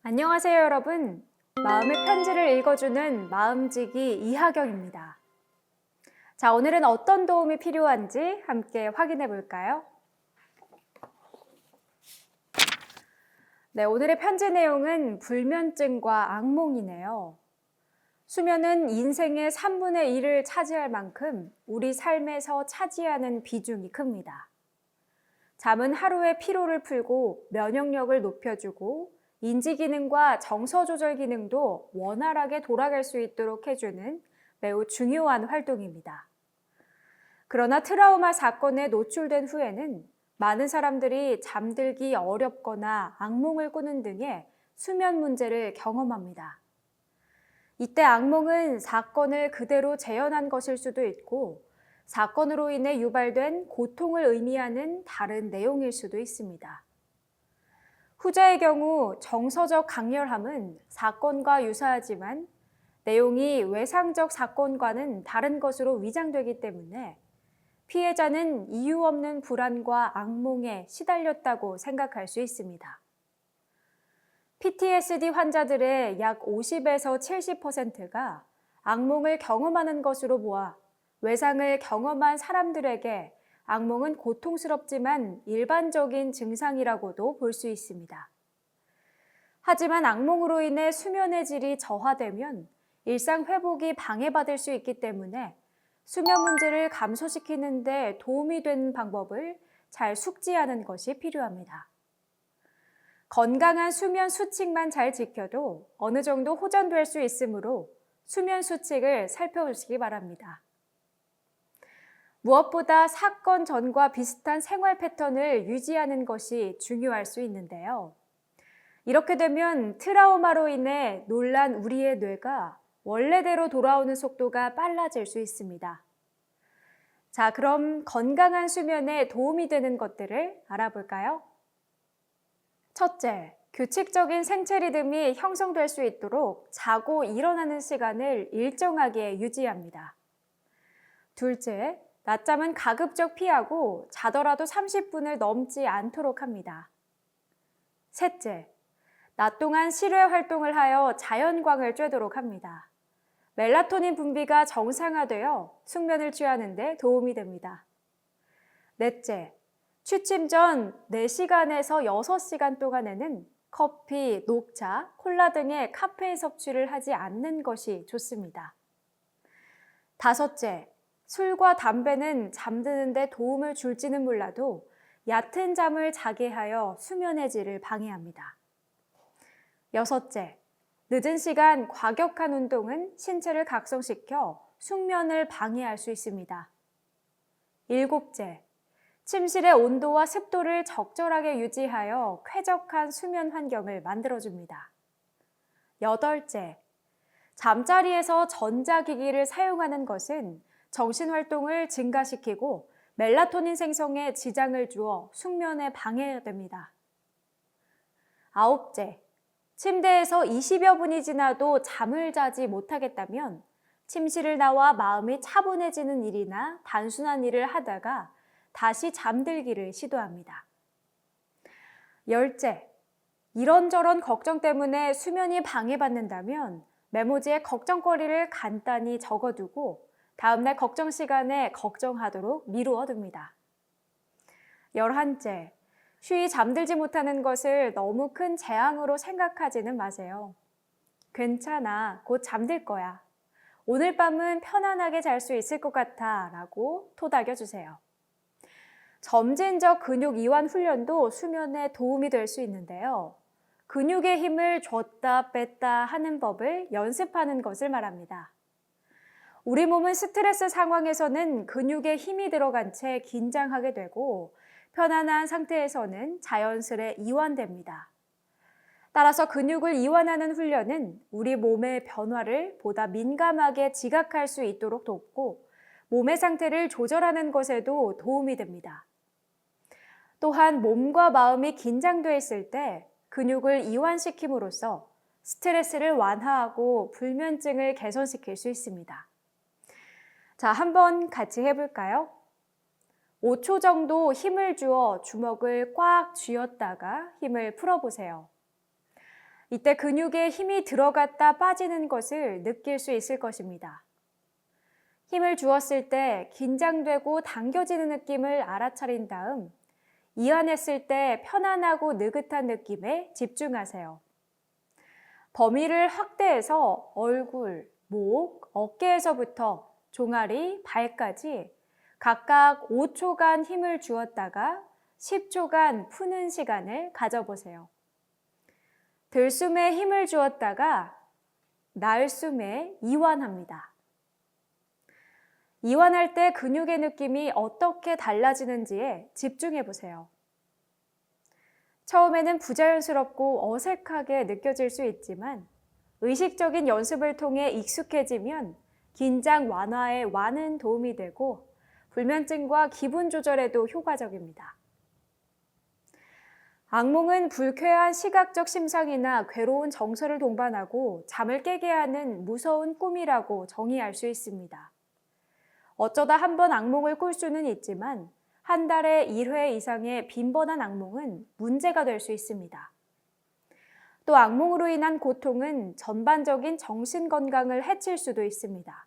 안녕하세요, 여러분. 마음의 편지를 읽어주는 마음지기 이하경입니다. 자, 오늘은 어떤 도움이 필요한지 함께 확인해 볼까요? 네, 오늘의 편지 내용은 불면증과 악몽이네요. 수면은 인생의 3분의 1을 차지할 만큼 우리 삶에서 차지하는 비중이 큽니다. 잠은 하루의 피로를 풀고 면역력을 높여주고 인지 기능과 정서 조절 기능도 원활하게 돌아갈 수 있도록 해주는 매우 중요한 활동입니다. 그러나 트라우마 사건에 노출된 후에는 많은 사람들이 잠들기 어렵거나 악몽을 꾸는 등의 수면 문제를 경험합니다. 이때 악몽은 사건을 그대로 재현한 것일 수도 있고 사건으로 인해 유발된 고통을 의미하는 다른 내용일 수도 있습니다. 후자의 경우 정서적 강렬함은 사건과 유사하지만 내용이 외상적 사건과는 다른 것으로 위장되기 때문에 피해자는 이유 없는 불안과 악몽에 시달렸다고 생각할 수 있습니다. PTSD 환자들의 약 50에서 70%가 악몽을 경험하는 것으로 보아 외상을 경험한 사람들에게 악몽은 고통스럽지만 일반적인 증상이라고도 볼 수 있습니다. 하지만 악몽으로 인해 수면의 질이 저하되면 일상 회복이 방해받을 수 있기 때문에 수면 문제를 감소시키는 데 도움이 되는 방법을 잘 숙지하는 것이 필요합니다. 건강한 수면 수칙만 잘 지켜도 어느 정도 호전될 수 있으므로 수면 수칙을 살펴보시기 바랍니다. 무엇보다 사건 전과 비슷한 생활 패턴을 유지하는 것이 중요할 수 있는데요. 이렇게 되면 트라우마로 인해 놀란 우리의 뇌가 원래대로 돌아오는 속도가 빨라질 수 있습니다. 자, 그럼 건강한 수면에 도움이 되는 것들을 알아볼까요? 첫째, 규칙적인 생체 리듬이 형성될 수 있도록 자고 일어나는 시간을 일정하게 유지합니다. 둘째, 낮잠은 가급적 피하고 자더라도 30분을 넘지 않도록 합니다. 셋째, 낮 동안 실외 활동을 하여 자연광을 쬐도록 합니다. 멜라토닌 분비가 정상화되어 숙면을 취하는 데 도움이 됩니다. 넷째, 취침 전 4시간에서 6시간 동안에는 커피, 녹차, 콜라 등의 카페인 섭취를 하지 않는 것이 좋습니다. 다섯째, 술과 담배는 잠드는 데 도움을 줄지는 몰라도 얕은 잠을 자게 하여 수면의 질을 방해합니다. 여섯째, 늦은 시간 과격한 운동은 신체를 각성시켜 숙면을 방해할 수 있습니다. 일곱째, 침실의 온도와 습도를 적절하게 유지하여 쾌적한 수면 환경을 만들어줍니다. 여덟째, 잠자리에서 전자기기를 사용하는 것은 정신활동을 증가시키고 멜라토닌 생성에 지장을 주어 숙면에 방해됩니다. 아홉째, 침대에서 20여 분이 지나도 잠을 자지 못하겠다면 침실을 나와 마음이 차분해지는 일이나 단순한 일을 하다가 다시 잠들기를 시도합니다. 열째, 이런저런 걱정 때문에 수면이 방해받는다면 메모지에 걱정거리를 간단히 적어두고 다음날 걱정 시간에 걱정하도록 미루어둡니다. 11째, 쉬이 잠들지 못하는 것을 너무 큰 재앙으로 생각하지는 마세요. 괜찮아, 곧 잠들 거야. 오늘 밤은 편안하게 잘 수 있을 것 같아 라고 토닥여주세요. 점진적 근육 이완 훈련도 수면에 도움이 될 수 있는데요. 근육의 힘을 줬다 뺐다 하는 법을 연습하는 것을 말합니다. 우리 몸은 스트레스 상황에서는 근육에 힘이 들어간 채 긴장하게 되고 편안한 상태에서는 자연스레 이완됩니다. 따라서 근육을 이완하는 훈련은 우리 몸의 변화를 보다 민감하게 지각할 수 있도록 돕고 몸의 상태를 조절하는 것에도 도움이 됩니다. 또한 몸과 마음이 긴장돼 있을 때 근육을 이완시킴으로써 스트레스를 완화하고 불면증을 개선시킬 수 있습니다. 자, 한번 같이 해볼까요? 5초 정도 힘을 주어 주먹을 꽉 쥐었다가 힘을 풀어보세요. 이때 근육에 힘이 들어갔다 빠지는 것을 느낄 수 있을 것입니다. 힘을 주었을 때 긴장되고 당겨지는 느낌을 알아차린 다음 이완했을 때 편안하고 느긋한 느낌에 집중하세요. 범위를 확대해서 얼굴, 목, 어깨에서부터 종아리, 발까지 각각 5초간 힘을 주었다가 10초간 푸는 시간을 가져보세요. 들숨에 힘을 주었다가 날숨에 이완합니다. 이완할 때 근육의 느낌이 어떻게 달라지는지에 집중해 보세요. 처음에는 부자연스럽고 어색하게 느껴질 수 있지만 의식적인 연습을 통해 익숙해지면 긴장 완화에 많은 도움이 되고 불면증과 기분 조절에도 효과적입니다. 악몽은 불쾌한 시각적 심상이나 괴로운 정서를 동반하고 잠을 깨게 하는 무서운 꿈이라고 정의할 수 있습니다. 어쩌다 한 번 악몽을 꿀 수는 있지만 한 달에 1회 이상의 빈번한 악몽은 문제가 될 수 있습니다. 또 악몽으로 인한 고통은 전반적인 정신 건강을 해칠 수도 있습니다.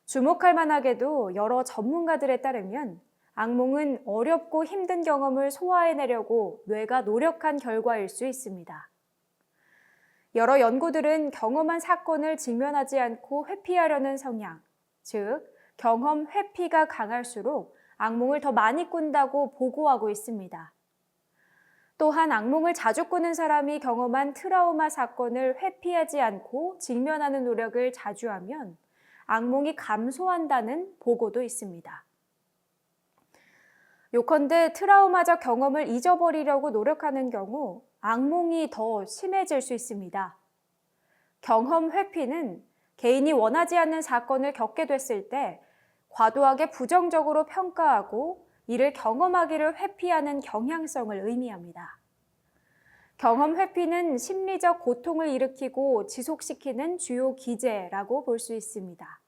주목할 만하게도 여러 전문가들에 따르면 악몽은 어렵고 힘든 경험을 소화해내려고 뇌가 노력한 결과일 수 있습니다. 여러 연구들은 경험한 사건을 직면하지 않고 회피하려는 성향, 즉 경험 회피가 강할수록 악몽을 더 많이 꾼다고 보고하고 있습니다. 또한 악몽을 자주 꾸는 사람이 경험한 트라우마 사건을 회피하지 않고 직면하는 노력을 자주 하면 악몽이 감소한다는 보고도 있습니다. 요컨대 트라우마적 경험을 잊어버리려고 노력하는 경우 악몽이 더 심해질 수 있습니다. 경험 회피는 개인이 원하지 않는 사건을 겪게 됐을 때 과도하게 부정적으로 평가하고 이를 경험하기를 회피하는 경향성을 의미합니다. 경험 회피는 심리적 고통을 일으키고 지속시키는 주요 기제라고 볼 수 있습니다.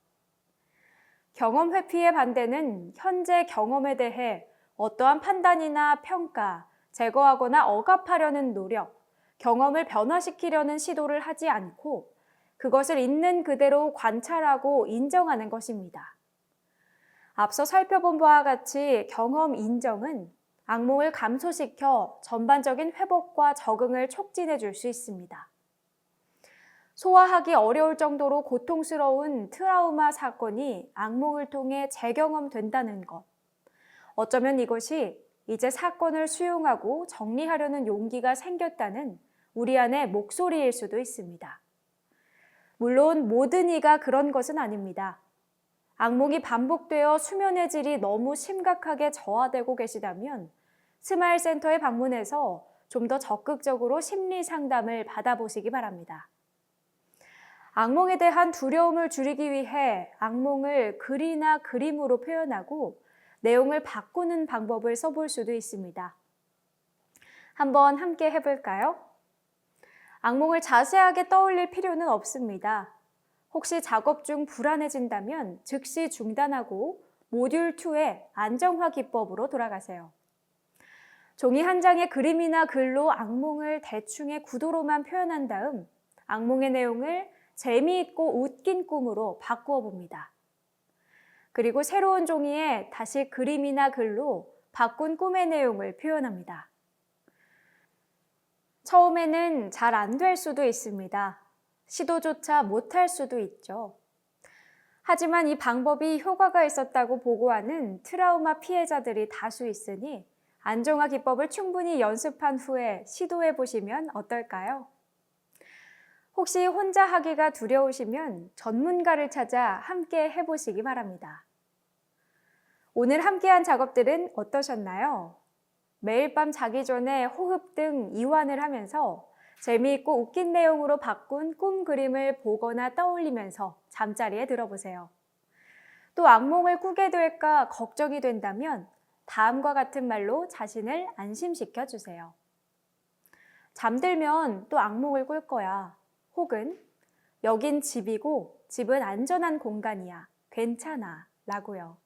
경험 회피의 반대는 현재 경험에 대해 어떠한 판단이나 평가, 제거하거나 억압하려는 노력, 경험을 변화시키려는 시도를 하지 않고 그것을 있는 그대로 관찰하고 인정하는 것입니다. 앞서 살펴본 바와 같이 경험 인정은 악몽을 감소시켜 전반적인 회복과 적응을 촉진해 줄 수 있습니다. 소화하기 어려울 정도로 고통스러운 트라우마 사건이 악몽을 통해 재경험된다는 것. 어쩌면 이것이 이제 사건을 수용하고 정리하려는 용기가 생겼다는 우리 안의 목소리일 수도 있습니다. 물론 모든 이가 그런 것은 아닙니다. 악몽이 반복되어 수면의 질이 너무 심각하게 저하되고 계시다면 스마일 센터에 방문해서 좀 더 적극적으로 심리 상담을 받아보시기 바랍니다. 악몽에 대한 두려움을 줄이기 위해 악몽을 글이나 그림으로 표현하고 내용을 바꾸는 방법을 써볼 수도 있습니다. 한번 함께 해볼까요? 악몽을 자세하게 떠올릴 필요는 없습니다. 혹시 작업 중 불안해진다면 즉시 중단하고 모듈 2의 안정화 기법으로 돌아가세요. 종이 한 장의 그림이나 글로 악몽을 대충의 구도로만 표현한 다음 악몽의 내용을 재미있고 웃긴 꿈으로 바꾸어 봅니다. 그리고 새로운 종이에 다시 그림이나 글로 바꾼 꿈의 내용을 표현합니다. 처음에는 잘 안 될 수도 있습니다. 시도조차 못할 수도 있죠. 하지만 이 방법이 효과가 있었다고 보고하는 트라우마 피해자들이 다수 있으니 안정화 기법을 충분히 연습한 후에 시도해 보시면 어떨까요? 혹시 혼자 하기가 두려우시면 전문가를 찾아 함께 해보시기 바랍니다. 오늘 함께한 작업들은 어떠셨나요? 매일 밤 자기 전에 호흡 등 이완을 하면서 재미있고 웃긴 내용으로 바꾼 꿈 그림을 보거나 떠올리면서 잠자리에 들어보세요. 또 악몽을 꾸게 될까 걱정이 된다면 다음과 같은 말로 자신을 안심시켜 주세요. 잠들면 또 악몽을 꿀 거야. 혹은 여긴 집이고 집은 안전한 공간이야. 괜찮아. 라고요.